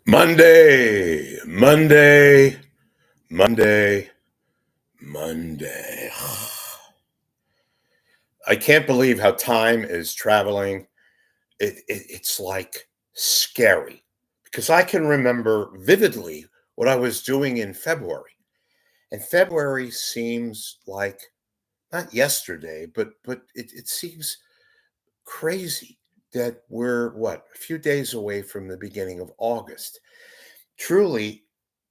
Monday, Monday, Monday, Monday. I can't believe how time is traveling. It's like scary because I can remember vividly what I was doing in February. And February seems like not yesterday, but it seems crazy that we're a few days away from the beginning of August. Truly,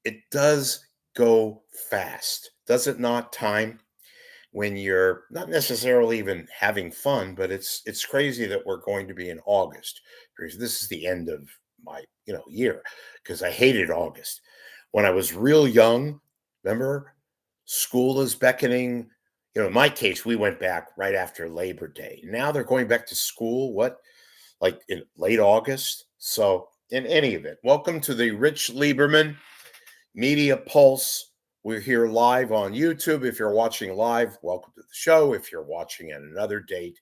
it does go fast, does it not? Time when you're not necessarily even having fun, but it's crazy that we're going to be in August because this is the end of my year because I hated August when I was real young. Remember, school is beckoning. In my case, we went back right after Labor Day. Now they're going back to school. What, like in late August? So, in any event, welcome to the Rich Lieberman Media Pulse. We're here live on YouTube. If you're watching live, welcome to the show. If you're watching at another date,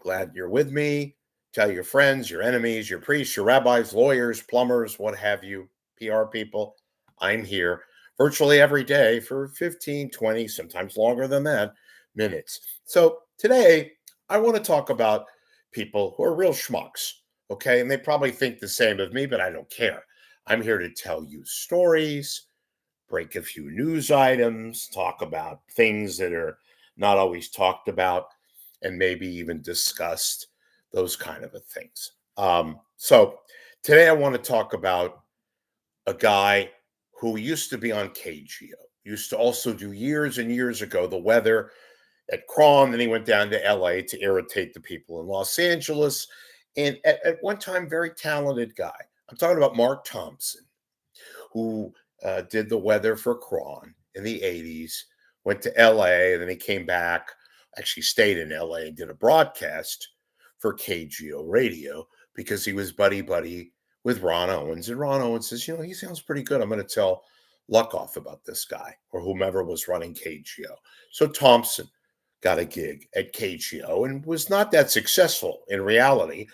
glad you're with me. Tell your friends, your enemies, your priests, your rabbis, lawyers, plumbers, what have you, PR people. I'm here virtually every day for 15, 20, sometimes longer than that, minutes. So today, I want to talk about people who are real schmucks, okay? And they probably think the same of me, but I don't care. I'm here to tell you stories, break a few news items, talk about things that are not always talked about, and maybe even discussed, those kind of things. So today I want to talk about a guy who used to be on KGO, used to also do years and years ago the weather at Cron. Then he went down to LA to irritate the people in Los Angeles. And at one time, very talented guy. I'm talking about Mark Thompson, who did the weather for Cron in the 80s, went to LA, and then he came back, actually stayed in LA and did a broadcast for KGO radio because he was buddy with Ron Owens. And Ron Owens says, he sounds pretty good. I'm going to tell Luckoff about this guy or whomever was running KGO. So Thompson got a gig at KGO and was not that successful in reality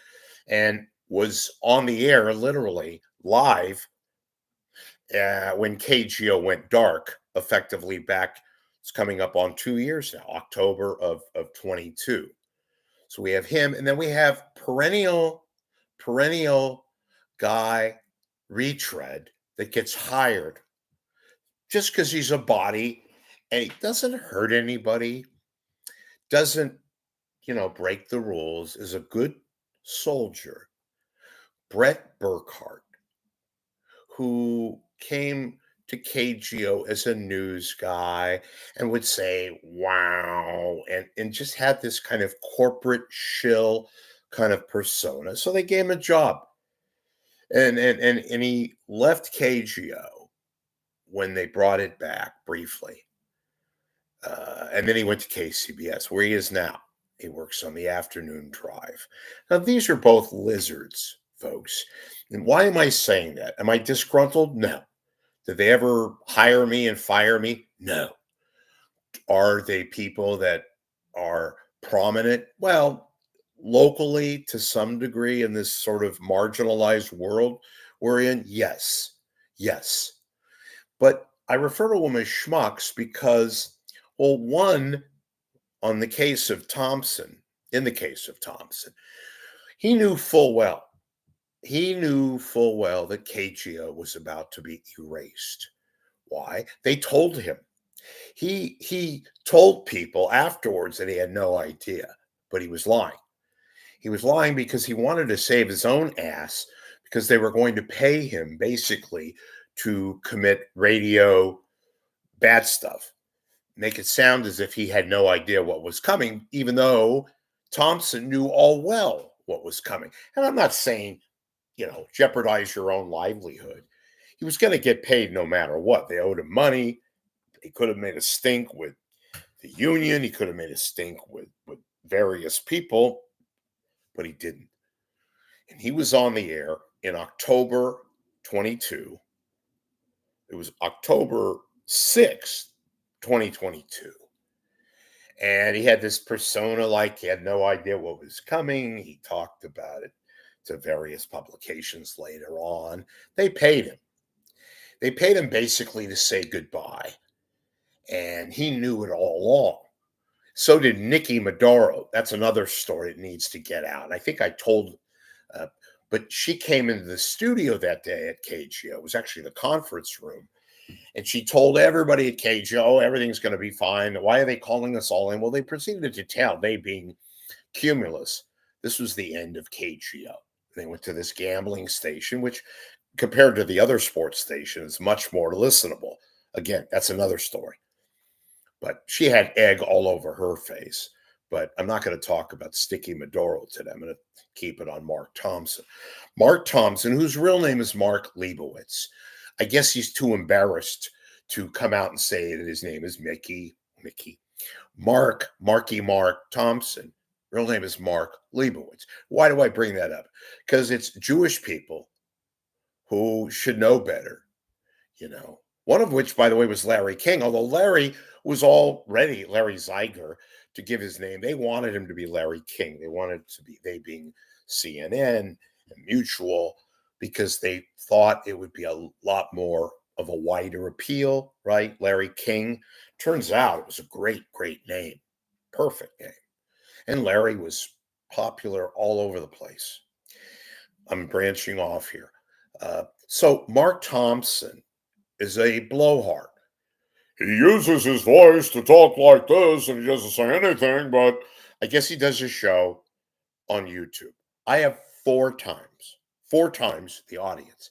and was on the air literally live when KGO went dark, effectively back. It's coming up on 2 years now, October of 22. So we have him, and then we have perennial guy retread that gets hired just because he's a body and he doesn't hurt anybody, doesn't break the rules, is a good soldier. Bret Burkhart, who came to KGO as a news guy and would say, wow, and just had this kind of corporate shill kind of persona. So they gave him a job. And he left KGO when they brought it back briefly. And then he went to KCBS, where he is now. He works on the afternoon drive. Now, these are both lizards, folks. And why am I saying that? Am I disgruntled? No. Did they ever hire me and fire me? No. Are they people that are prominent? Well, locally to some degree in this sort of marginalized world we're in, yes. Yes. But I refer to them as schmucks because, well, one, on the case of Thompson, in the case of Thompson, he knew full well that KGO was about to be erased. Why? They told him. He told people afterwards that he had no idea, but he was lying. He was lying because he wanted to save his own ass because they were going to pay him basically to commit radio bad stuff, make it sound as if he had no idea what was coming, even though Thompson knew all well what was coming. And I'm not saying, jeopardize your own livelihood. He was going to get paid no matter what. They owed him money. He could have made a stink with the union. He could have made a stink with various people, but he didn't. And he was on the air in October 22. It was October 6th, 2022. And he had this persona like he had no idea what was coming. He talked about it to various publications later on. They paid him. They paid him basically to say goodbye. And he knew it all along. So did Nikki Maduro. That's another story that needs to get out. I think I told, but she came into the studio that day at KGO. It was actually the conference room. And she told everybody at KGO, everything's going to be fine. Why are they calling us all in? Well, they proceeded to tell, they being Cumulus, this was the end of KGO. They went to this gambling station, which compared to the other sports stations, much more listenable. Again, that's another story. But she had egg all over her face. But I'm not going to talk about Sticky Maduro today. I'm going to keep it on Mark Thompson. Mark Thompson, whose real name is Mark Leibowitz. I guess he's too embarrassed to come out and say that his name is Mickey. Mark Thompson. Real name is Mark Leibowitz. Why do I bring that up? Because it's Jewish people who should know better, One of which, by the way, was Larry King, although Larry was already Larry Zeiger to give his name. They wanted him to be Larry King. They wanted to be, they being CNN and Mutual, because they thought it would be a lot more of a wider appeal, right? Larry King. Turns out it was a great, great name. Perfect name. And Larry was popular all over the place. I'm branching off here. So Mark Thompson is a blowhard. He uses his voice to talk like this, and he doesn't say anything, but I guess he does a show on YouTube. I have four times the audience.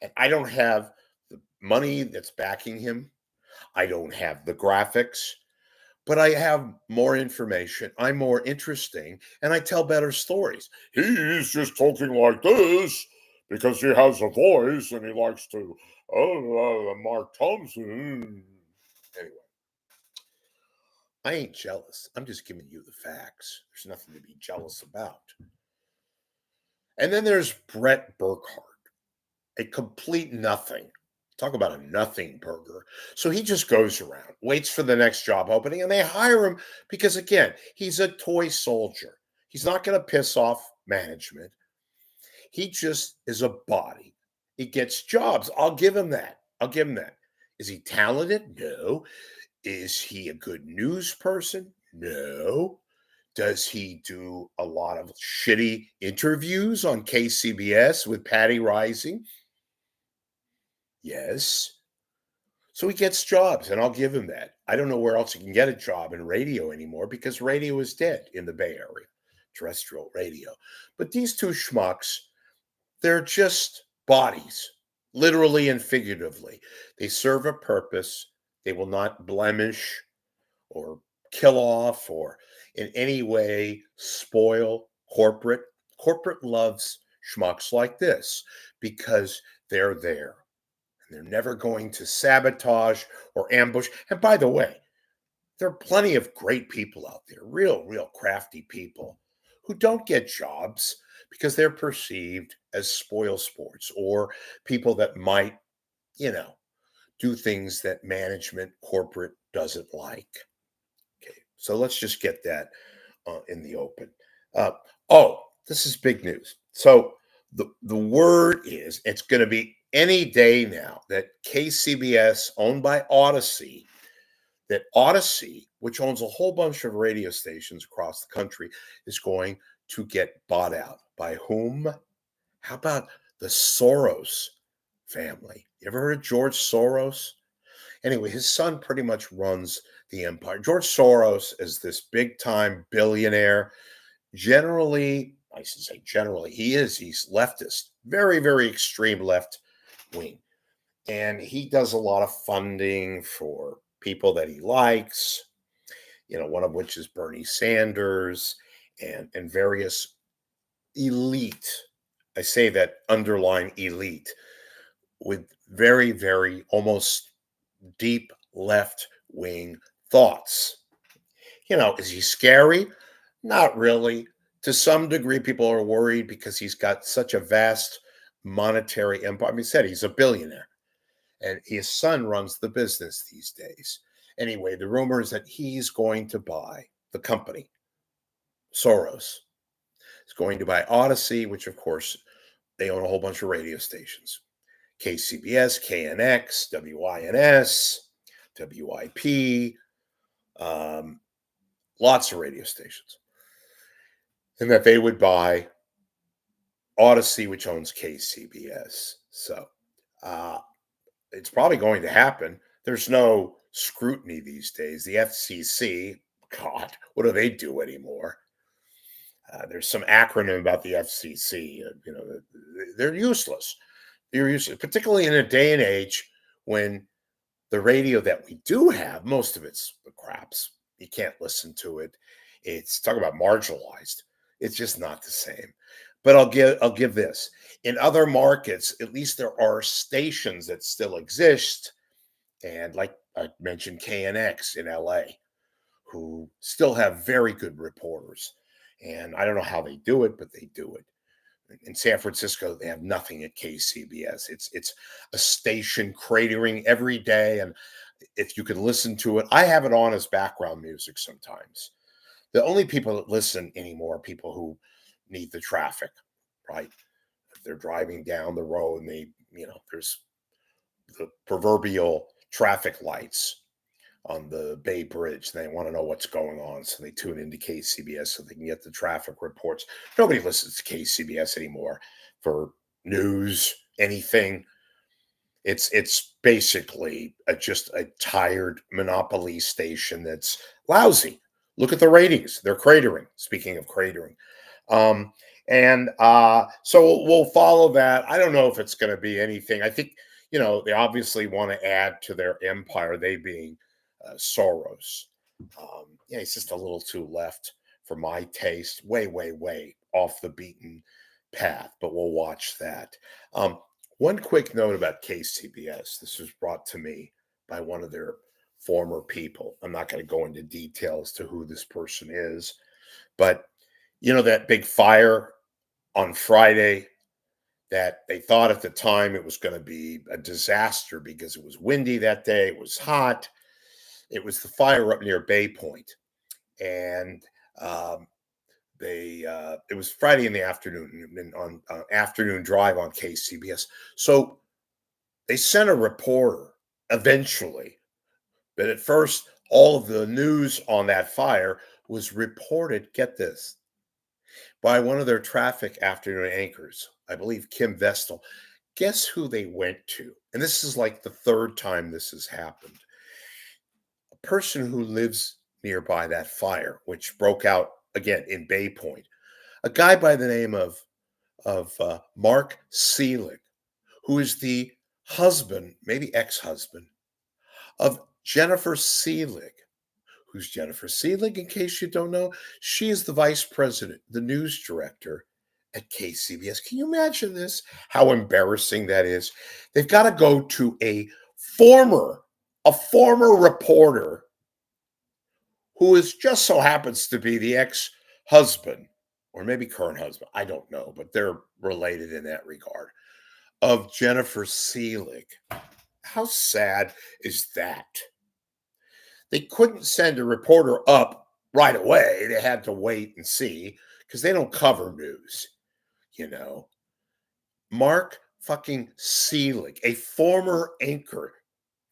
And I don't have the money that's backing him. I don't have the graphics, but I have more information. I'm more interesting, and I tell better stories. He's just talking like this because he has a voice and he likes to, Mark Thompson. Anyway, I ain't jealous. I'm just giving you the facts. There's nothing to be jealous about. And then there's Bret Burkhart, a complete nothing. Talk about a nothing burger. So he just goes around, waits for the next job opening, and they hire him because, again, he's a toy soldier. He's not going to piss off management. He just is a body. He gets jobs. I'll give him that. Is he talented? No. Is he a good news person? No. Does he do a lot of shitty interviews on KCBS with Patty Rising? Yes. So he gets jobs, and I'll give him that. I don't know where else he can get a job in radio anymore because radio is dead in the Bay Area, terrestrial radio. But these two schmucks, they're just bodies, literally and figuratively. They serve a purpose. They will not blemish or kill off or in any way spoil corporate. Corporate loves schmucks like this because they're there. They're never going to sabotage or ambush. And by the way, there are plenty of great people out there, real crafty people who don't get jobs because they're perceived as spoil sports or people that might, do things that management, corporate doesn't like. Okay, so let's just get that in the open. This is big news. So the word is it's going to be any day now that KCBS, owned by Odyssey, which owns a whole bunch of radio stations across the country, is going to get bought out. By whom? How about the Soros family? You ever heard of George Soros? Anyway, his son pretty much runs the empire. George Soros is this big-time billionaire. Generally, I should say generally, he's leftist, very, very extreme left wing. And he does a lot of funding for people that he likes, one of which is Bernie Sanders and various elite, I say that underline elite, with very, very almost deep left wing thoughts. Is he scary? Not really. To some degree, people are worried because he's got such a vast monetary empire. I mean, he said he's a billionaire. And his son runs the business these days. Anyway, the rumor is that he's going to buy the company, Soros. is going to buy Odyssey, which of course they own a whole bunch of radio stations. KCBS, KNX, WINS, WIP, lots of radio stations. And that they would buy Odyssey, which owns KCBS. So it's probably going to happen. There's no scrutiny these days. The FCC, God, what do they do anymore? There's some acronym about the FCC. They're useless. They're useless, particularly in a day and age when the radio that we do have, most of it's the craps. You can't listen to it. It's talk about marginalized. It's just not the same. But I'll give this. In other markets, at least there are stations that still exist. And like I mentioned, KNX in LA, who still have very good reporters. And I don't know how they do it, but they do it. In San Francisco, they have nothing at KCBS. It's a station cratering every day. And if you can listen to it, I have it on as background music sometimes. The only people that listen anymore are people who need the traffic, right? If they're driving down the road and there's the proverbial traffic lights on the Bay Bridge. They want to know what's going on, so they tune into KCBS so they can get the traffic reports. Nobody listens to KCBS anymore for news, anything. It's basically just a tired monopoly station that's lousy. Look at the ratings; they're cratering. Speaking of cratering, so we'll follow that. I don't know if it's going to be anything. I think they obviously want to add to their empire. They being Soros. He's just a little too left for my taste. Way, way, way off the beaten path. But we'll watch that. One quick note about KCBS. This was brought to me by one of their former people. I'm not going to go into details to who this person is, but that big fire on Friday that they thought at the time it was going to be a disaster because it was windy that day, it was hot. It was the fire up near Bay Point, and it was Friday in the afternoon on afternoon drive on KCBS. So they sent a reporter eventually, but at first all of the news on that fire was reported. Get this, by one of their traffic afternoon anchors, I believe Kim Vestal. Guess who they went to? And this is like the third time this has happened. A person who lives nearby that fire, which broke out again in Bay Point, a guy by the name of Mark Seelig, who is the husband, maybe ex-husband, of Jennifer Seelig. Who's Jennifer Seelig, in case you don't know? She is the vice president, the news director at KCBS. Can you imagine this? How embarrassing that is. They've got to go to a former reporter who is just so happens to be the ex-husband, or maybe current husband, I don't know, but they're related in that regard, of Jennifer Seelig. How sad is that? They couldn't send a reporter up right away. They had to wait and see because they don't cover news, Mark fucking Seelig, a former anchor,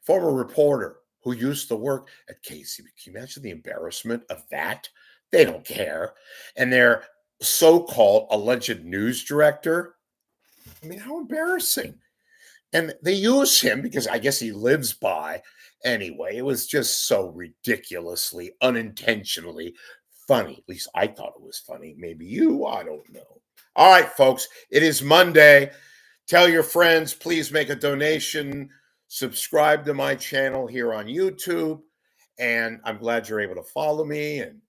former reporter who used to work at KCB. Can you imagine the embarrassment of that? They don't care. And their so-called alleged news director, I mean, how embarrassing. And they use him because I guess he lives by. Anyway, it was just so ridiculously, unintentionally funny. At least I thought it was funny. Maybe you, I don't know. All right, folks, it is Monday. Tell your friends, please make a donation. Subscribe to my channel here on YouTube. And I'm glad you're able to follow me and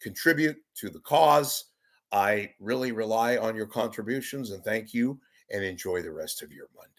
contribute to the cause. I really rely on your contributions, and thank you, and enjoy the rest of your Monday.